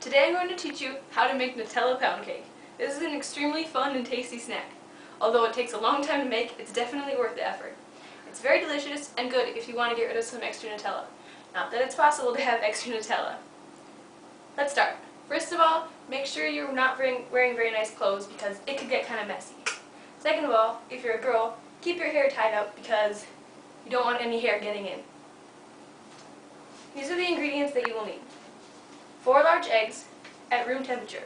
Today I'm going to teach you how to make Nutella pound cake. This is an extremely fun and tasty snack. Although it takes a long time to make, it's definitely worth the effort. It's very delicious and good if you want to get rid of some extra Nutella. Not that it's possible to have extra Nutella. Let's start. First of all, make sure you're not wearing very nice clothes because it could get kind of messy. Second of all, if you're a girl, keep your hair tied up because you don't want any hair getting in. These are the ingredients that you will need. 4 large eggs at room temperature,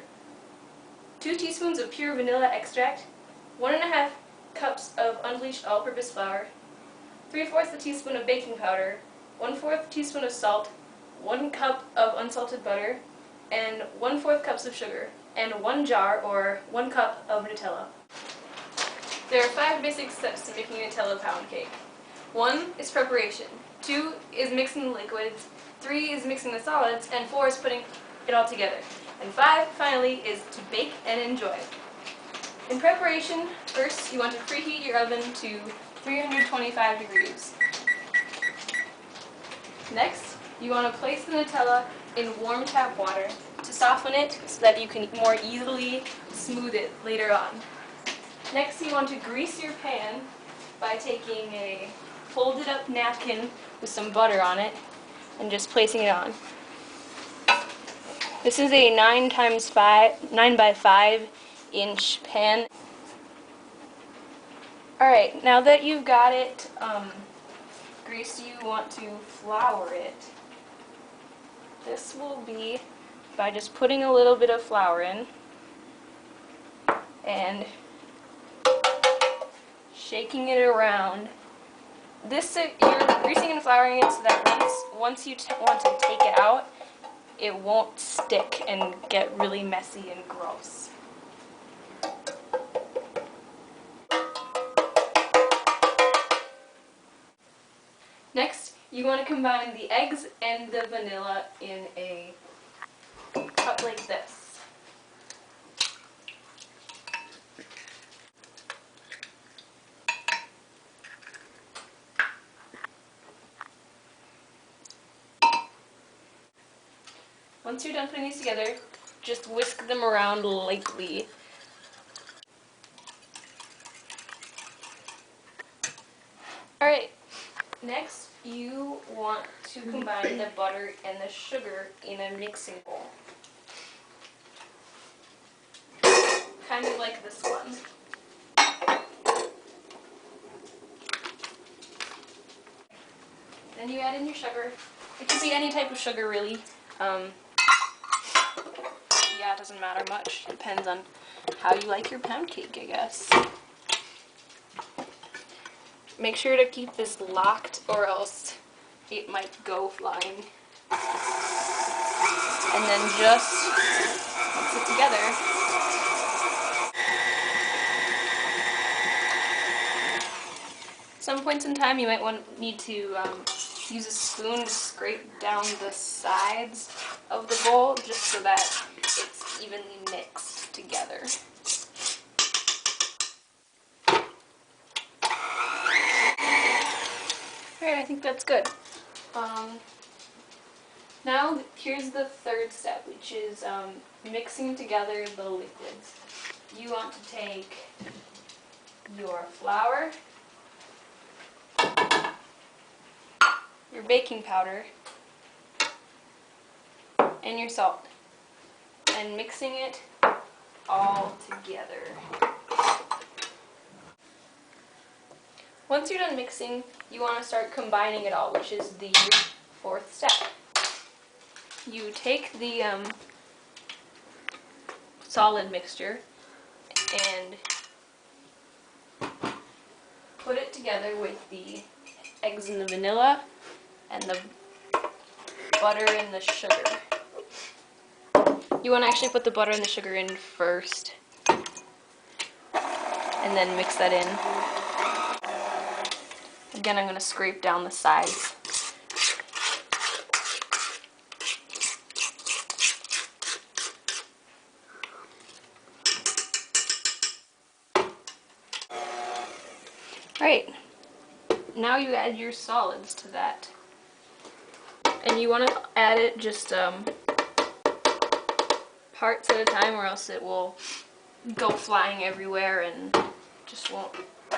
2 teaspoons of pure vanilla extract, 1½ cups of unbleached all-purpose flour, 3/4 teaspoon of baking powder, 1/4 teaspoon of salt, 1 cup of unsalted butter, and 1/4 cups of sugar, and 1 jar or 1 cup of Nutella. There are 5 basic steps to making a Nutella pound cake. 1 is preparation, 2 is mixing the liquids, 3 is mixing the solids, and 4 is putting it all together. And 5, finally, is to bake and enjoy. In preparation, first you want to preheat your oven to 325 degrees. Next, you want to place the Nutella in warm tap water to soften it so that you can more easily smooth it later on. Next, you want to grease your pan by taking a folded up napkin with some butter on it and just placing it on. This is a 9 by 5 inch pan. Alright, now that you've got it greased, you want to flour it. This will be by just putting a little bit of flour in and shaking it around. You're greasing and flouring it so that once you want to take it out, it won't stick and get really messy and gross. Next, you want to combine the eggs and the vanilla in a cup like this. Once you're done putting these together, just whisk them around lightly. Alright, next you want to combine the butter and the sugar in a mixing bowl. Kind of like this one. Then you add in your sugar. It could be any type of sugar really. Yeah, it doesn't matter much. Depends on how you like your pound cake, I guess. Make sure to keep this locked or else it might go flying. And then just mix it together. Some points in time you might need to use a spoon to scrape down the sides of the bowl just so that it's evenly mixed together. Alright, I think that's good. Now here's the third step, which is mixing together the liquids. You want to take your flour, your baking powder, and your salt, and mixing it all together. Once you're done mixing, you want to start combining it all, which is the 4th step. You take the solid mixture and put it together with the eggs and the vanilla and the butter and the sugar. You want to actually put the butter and the sugar in first and then mix that in. Again, I'm going to scrape down the sides. Alright, now you add your solids to that. And you want to add it just parts at a time or else it will go flying everywhere and just won't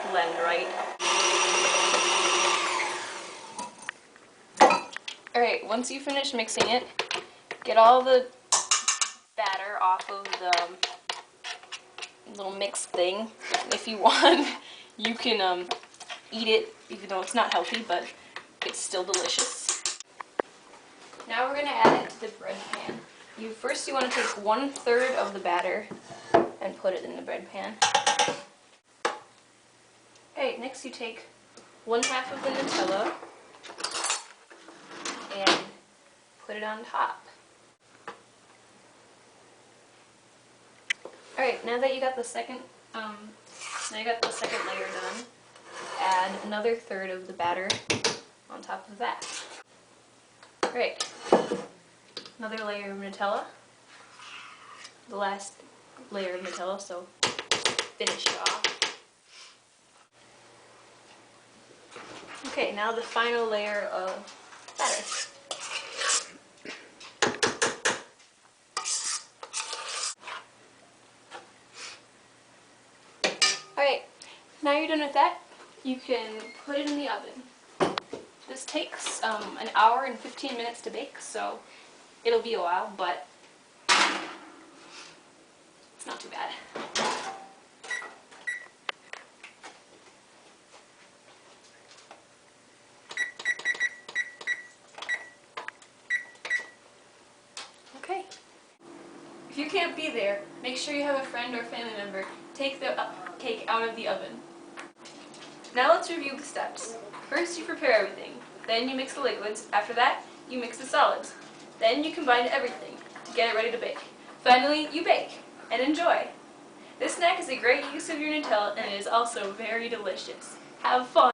blend right. Alright, once you finish mixing it, get all the batter off of the little mix thing. If you want, you can eat it, even though it's not healthy, but it's still delicious. Now we're going to add it to the bread pan. First you want to take 1/3 of the batter and put it in the bread pan. Okay, next you take 1/2 of the Nutella and put it on top. Alright, now that you got the second layer done, add another 1/3 of the batter on top of that. Alright, another layer of Nutella, the last layer of Nutella, so finish it off. Okay, now the final layer of batter. Alright, now you're done with that, you can put it in the oven. This takes an hour and 15 minutes to bake, so it'll be a while, but it's not too bad. Okay. If you can't be there, make sure you have a friend or family member take the cake out of the oven. Now let's review the steps. First you prepare everything, then you mix the liquids, after that you mix the solids. Then you combine everything to get it ready to bake. Finally, you bake and enjoy! This snack is a great use of your Nutella and it is also very delicious. Have fun!